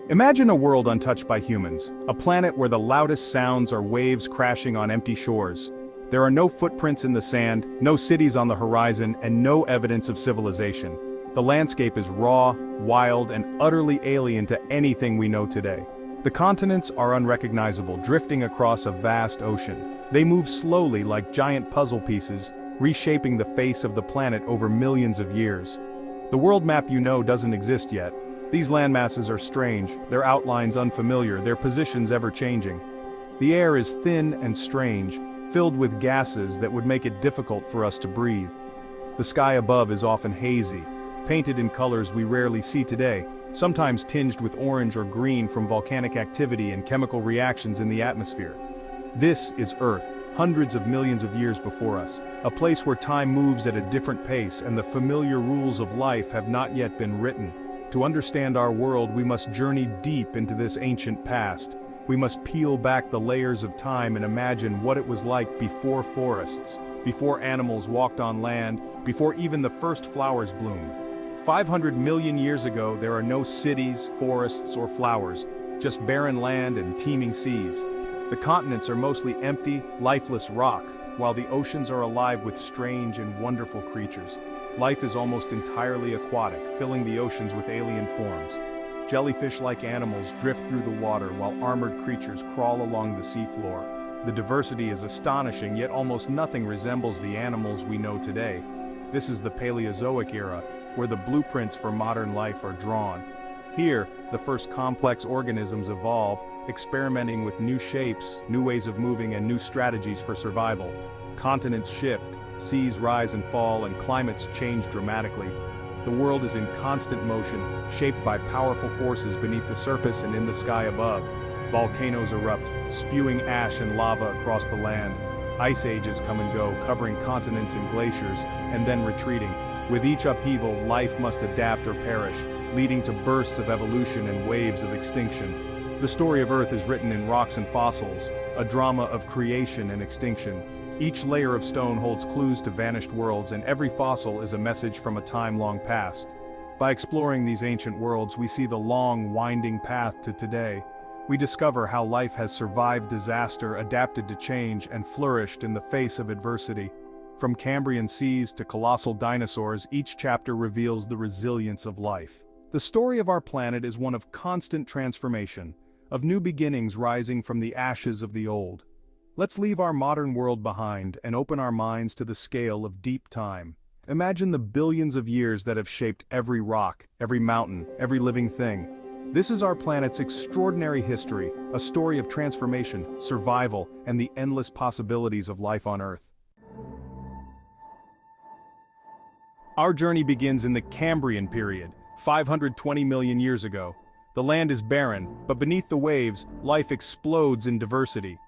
Imagine a world untouched by humans, a planet where the loudest sounds are waves crashing on empty shores. There are no footprints in the sand, no cities on the horizon, and no evidence of civilization. The landscape is raw, wild, and utterly alien to anything we know today. The continents are unrecognizable, drifting across a vast ocean. They move slowly like giant puzzle pieces, reshaping the face of the planet over millions of years. The world map you know doesn't exist yet. These landmasses are strange, their outlines unfamiliar, their positions ever-changing. The air is thin and strange, filled with gases that would make it difficult for us to breathe. The sky above is often hazy, painted in colors we rarely see today, sometimes tinged with orange or green from volcanic activity and chemical reactions in the atmosphere. This is Earth, hundreds of millions of years before us, a place where time moves at a different pace and the familiar rules of life have not yet been written. To understand our world, we must journey deep into this ancient past. We must peel back the layers of time and imagine what it was like before forests, before animals walked on land, before even the first flowers bloomed. 500 million years ago, there are no cities, forests, or flowers, just barren land and teeming seas. The continents are mostly empty, lifeless rock, while the oceans are alive with strange and wonderful creatures. Life is almost entirely aquatic, filling the oceans with alien forms. Jellyfish-like animals drift through the water while armored creatures crawl along the seafloor. The diversity is astonishing, yet almost nothing resembles the animals we know today. This is the Paleozoic era, where the blueprints for modern life are drawn. Here, the first complex organisms evolve, experimenting with new shapes, new ways of moving, and new strategies for survival. Continents shift, seas rise and fall, and climates change dramatically. The world is in constant motion, shaped by powerful forces beneath the surface and in the sky above. Volcanoes erupt, spewing ash and lava across the land. Ice ages come and go, covering continents in glaciers, and then retreating. With each upheaval, life must adapt or perish, leading to bursts of evolution and waves of extinction. The story of Earth is written in rocks and fossils, a drama of creation and extinction. Each layer of stone holds clues to vanished worlds, and every fossil is a message from a time long past. By exploring these ancient worlds, we see the long, winding path to today. We discover how life has survived disaster, adapted to change, and flourished in the face of adversity. From Cambrian seas to colossal dinosaurs, each chapter reveals the resilience of life. The story of our planet is one of constant transformation, of new beginnings rising from the ashes of the old. Let's leave our modern world behind and open our minds to the scale of deep time. Imagine the billions of years that have shaped every rock, every mountain, every living thing. This is our planet's extraordinary history, a story of transformation, survival, and the endless possibilities of life on Earth. Our journey begins in the Cambrian period, 520 million years ago. The land is barren, but beneath the waves, life explodes in diversity.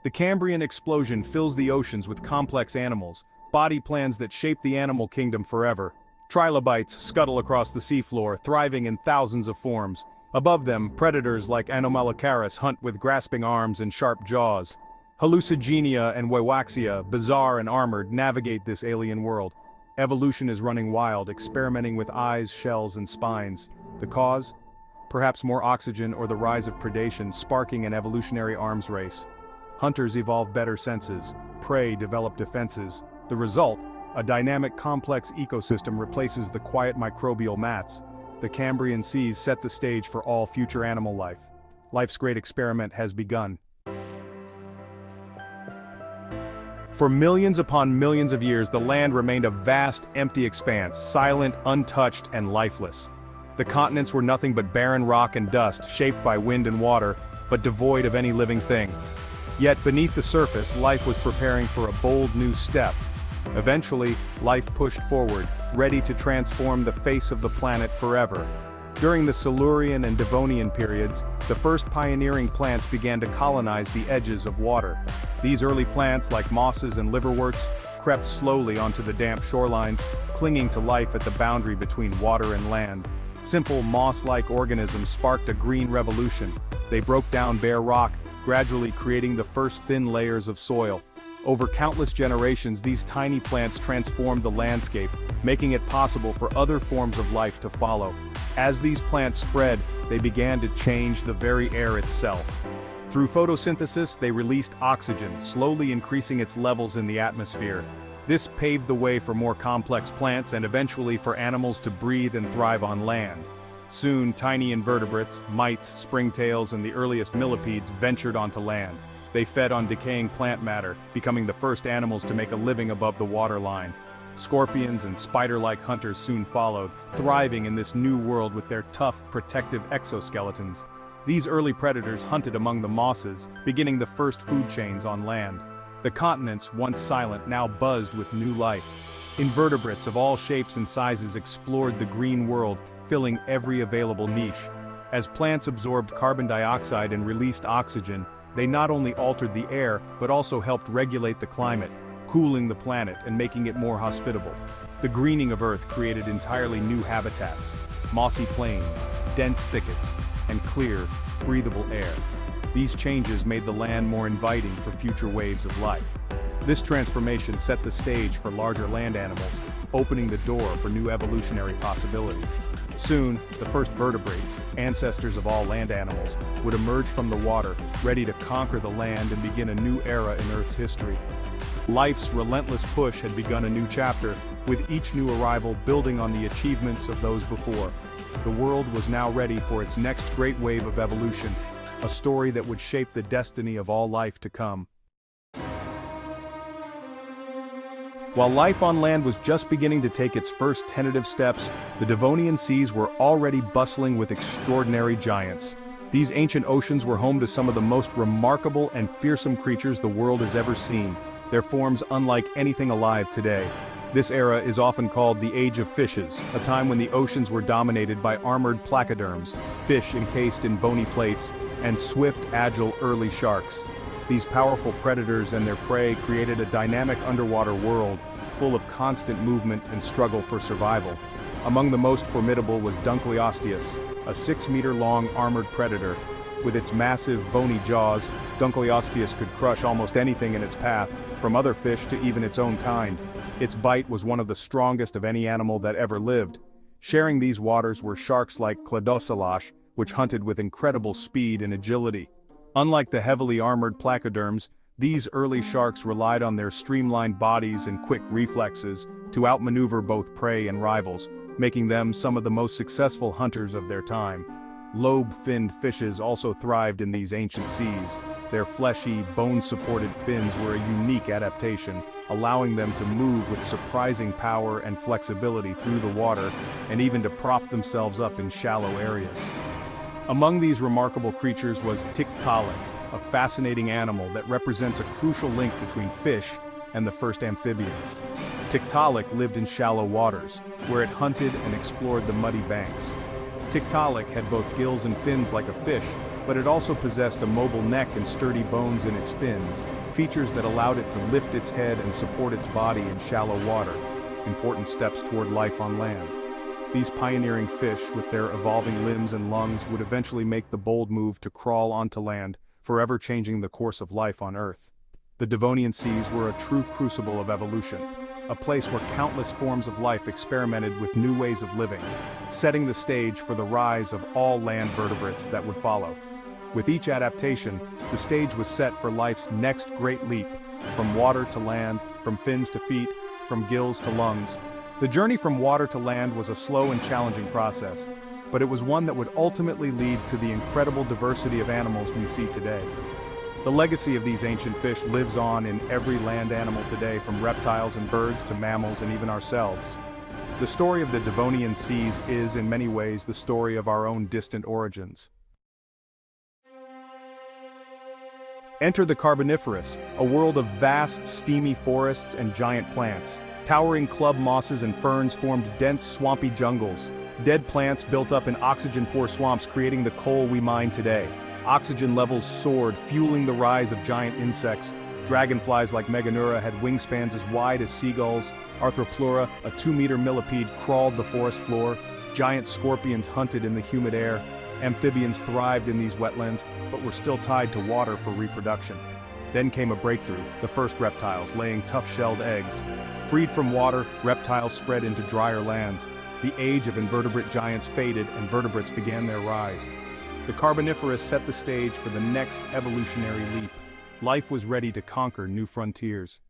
The Cambrian explosion fills the oceans with complex animals, body plans that shape the animal kingdom forever. Trilobites scuttle across the seafloor, thriving in thousands of forms. Above them, predators like Anomalocaris hunt with grasping arms and sharp jaws. Hallucigenia and Weywaxia, bizarre and armored, navigate this alien world. Evolution is running wild, experimenting with eyes, shells, and spines. The cause? Perhaps more oxygen or the rise of predation, sparking an evolutionary arms race. Hunters evolve better senses, prey develop defenses. The result? A dynamic, complex ecosystem replaces the quiet microbial mats. The Cambrian seas set the stage for all future animal life. Life's great experiment has begun. For millions upon millions of years, the land remained a vast, empty expanse, silent, untouched, and lifeless. The continents were nothing but barren rock and dust, shaped by wind and water, but devoid of any living thing. Yet beneath the surface, life was preparing for a bold new step. Eventually, life pushed forward, ready to transform the face of the planet forever. During the Silurian and Devonian periods, the first pioneering plants began to colonize the edges of water. These early plants, like mosses and liverworts, crept slowly onto the damp shorelines, clinging to life at the boundary between water and land. Simple moss-like organisms sparked a green revolution. They broke down bare rock, gradually creating the first thin layers of soil. Over countless generations, these tiny plants transformed the landscape, making it possible for other forms of life to follow. As these plants spread, they began to change the very air itself. Through photosynthesis, they released oxygen, slowly increasing its levels in the atmosphere. This paved the way for more complex plants and eventually for animals to breathe and thrive on land. Soon, tiny invertebrates, mites, springtails, and the earliest millipedes ventured onto land. They fed on decaying plant matter, becoming the first animals to make a living above the waterline. Scorpions and spider-like hunters soon followed, thriving in this new world with their tough, protective exoskeletons. These early predators hunted among the mosses, beginning the first food chains on land. The continents, once silent, now buzzed with new life. Invertebrates of all shapes and sizes explored the green world, filling every available niche. As plants absorbed carbon dioxide and released oxygen, they not only altered the air, but also helped regulate the climate, cooling the planet and making it more hospitable. The greening of Earth created entirely new habitats, mossy plains, dense thickets, and clear, breathable air. These changes made the land more inviting for future waves of life. This transformation set the stage for larger land animals, opening the door for new evolutionary possibilities. Soon, the first vertebrates, ancestors of all land animals, would emerge from the water, ready to conquer the land and begin a new era in Earth's history. Life's relentless push had begun a new chapter, with each new arrival building on the achievements of those before. The world was now ready for its next great wave of evolution, a story that would shape the destiny of all life to come. While life on land was just beginning to take its first tentative steps, the Devonian seas were already bustling with extraordinary giants. These ancient oceans were home to some of the most remarkable and fearsome creatures the world has ever seen, their forms unlike anything alive today. This era is often called the Age of Fishes, a time when the oceans were dominated by armored placoderms, fish encased in bony plates, and swift, agile early sharks. These powerful predators and their prey created a dynamic underwater world, full of constant movement and struggle for survival. Among the most formidable was Dunkleosteus, a 6-meter-long armored predator. With its massive, bony jaws, Dunkleosteus could crush almost anything in its path, from other fish to even its own kind. Its bite was one of the strongest of any animal that ever lived. Sharing these waters were sharks like Cladocelache, which hunted with incredible speed and agility. Unlike the heavily armored placoderms, these early sharks relied on their streamlined bodies and quick reflexes to outmaneuver both prey and rivals, making them some of the most successful hunters of their time. Lobe-finned fishes also thrived in these ancient seas. Their fleshy, bone-supported fins were a unique adaptation, allowing them to move with surprising power and flexibility through the water, and even to prop themselves up in shallow areas. Among these remarkable creatures was Tiktaalik, a fascinating animal that represents a crucial link between fish and the first amphibians. Tiktaalik lived in shallow waters, where it hunted and explored the muddy banks. Tiktaalik had both gills and fins like a fish, but it also possessed a mobile neck and sturdy bones in its fins, features that allowed it to lift its head and support its body in shallow water, important steps toward life on land. These pioneering fish, with their evolving limbs and lungs, would eventually make the bold move to crawl onto land, forever changing the course of life on Earth. The Devonian seas were a true crucible of evolution, a place where countless forms of life experimented with new ways of living, setting the stage for the rise of all land vertebrates that would follow. With each adaptation, the stage was set for life's next great leap, from water to land, from fins to feet, from gills to lungs. The journey from water to land was a slow and challenging process, but it was one that would ultimately lead to the incredible diversity of animals we see today. The legacy of these ancient fish lives on in every land animal today, from reptiles and birds to mammals and even ourselves. The story of the Devonian seas is, in many ways, the story of our own distant origins. Enter the Carboniferous, a world of vast, steamy forests and giant plants. Towering club mosses and ferns formed dense, swampy jungles. Dead plants built up in oxygen-poor swamps, creating the coal we mine today. Oxygen levels soared, fueling the rise of giant insects. Dragonflies like Meganeura had wingspans as wide as seagulls. Arthropleura, a 2-meter millipede, crawled the forest floor. Giant scorpions hunted in the humid air. Amphibians thrived in these wetlands, but were still tied to water for reproduction. Then came a breakthrough, the first reptiles laying tough-shelled eggs. Freed from water, reptiles spread into drier lands. The age of invertebrate giants faded and vertebrates began their rise. The Carboniferous set the stage for the next evolutionary leap. Life was ready to conquer new frontiers.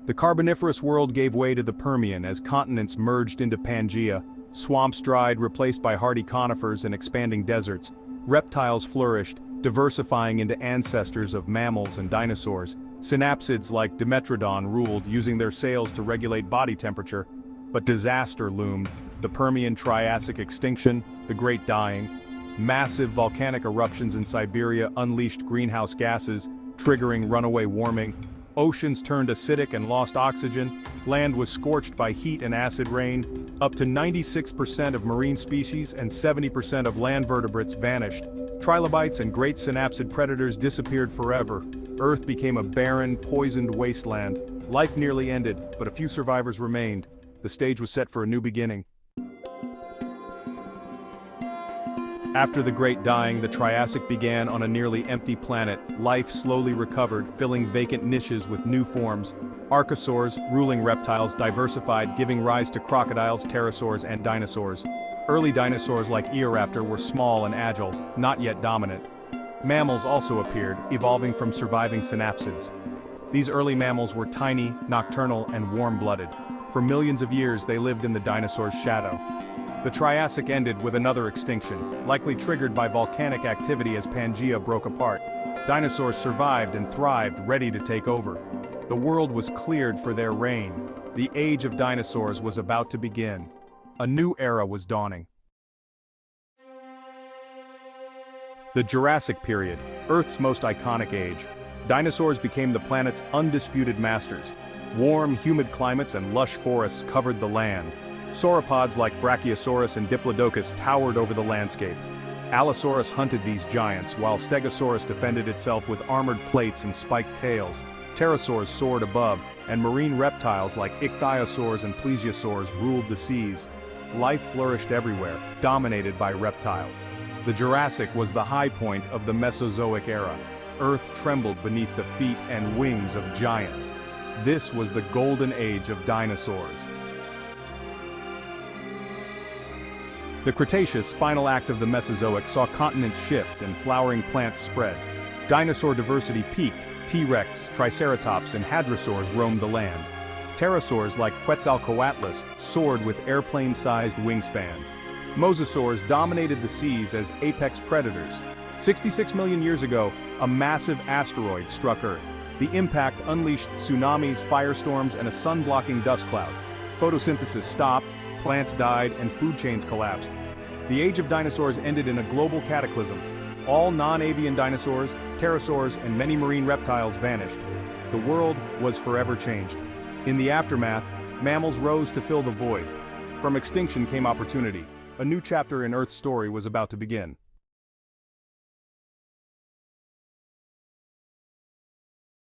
The Carboniferous world gave way to the Permian as continents merged into Pangaea, swamps dried, replaced by hardy conifers and expanding deserts. Reptiles flourished, diversifying into ancestors of mammals and dinosaurs. Synapsids like Dimetrodon ruled, using their sails to regulate body temperature. But disaster loomed: the Permian Triassic extinction, the Great Dying. Massive volcanic eruptions in Siberia unleashed greenhouse gases, triggering runaway warming. Oceans turned acidic and lost oxygen. Land was scorched by heat and acid rain. Up to 96% of marine species and 70% of land vertebrates vanished. Trilobites and great synapsid predators disappeared forever. Earth became a barren, poisoned wasteland. Life nearly ended, but a few survivors remained. The stage was set for a new beginning. After the Great Dying, the Triassic began on a nearly empty planet. Life slowly recovered, filling vacant niches with new forms. Archosaurs, ruling reptiles, diversified, giving rise to crocodiles, pterosaurs, and dinosaurs. Early dinosaurs like Eoraptor were small and agile, not yet dominant. Mammals also appeared, evolving from surviving synapsids. These early mammals were tiny, nocturnal, and warm-blooded. For millions of years, they lived in the dinosaur's shadow. The Triassic ended with another extinction, likely triggered by volcanic activity as Pangaea broke apart. Dinosaurs survived and thrived, ready to take over. The world was cleared for their reign. The age of dinosaurs was about to begin. A new era was dawning. The Jurassic period, Earth's most iconic age. Dinosaurs became the planet's undisputed masters. Warm, humid climates and lush forests covered the land. Sauropods like Brachiosaurus and Diplodocus towered over the landscape. Allosaurus hunted these giants, while Stegosaurus defended itself with armored plates and spiked tails. Pterosaurs soared above, and marine reptiles like ichthyosaurs and plesiosaurs ruled the seas. Life flourished everywhere, dominated by reptiles. The Jurassic was the high point of the Mesozoic era. Earth trembled beneath the feet and wings of giants. This was the golden age of dinosaurs. The Cretaceous, final act of the Mesozoic, saw continents shift and flowering plants spread. Dinosaur diversity peaked. T-Rex, Triceratops, and Hadrosaurs roamed the land. Pterosaurs like Quetzalcoatlus soared with airplane-sized wingspans. Mosasaurs dominated the seas as apex predators. 66 million years ago, a massive asteroid struck Earth. The impact unleashed tsunamis, firestorms, and a sun-blocking dust cloud. Photosynthesis stopped, plants died, and food chains collapsed. The age of dinosaurs ended in a global cataclysm. All non-avian dinosaurs, pterosaurs, and many marine reptiles vanished. The world was forever changed. In the aftermath, mammals rose to fill the void. From extinction came opportunity. A new chapter in Earth's story was about to begin.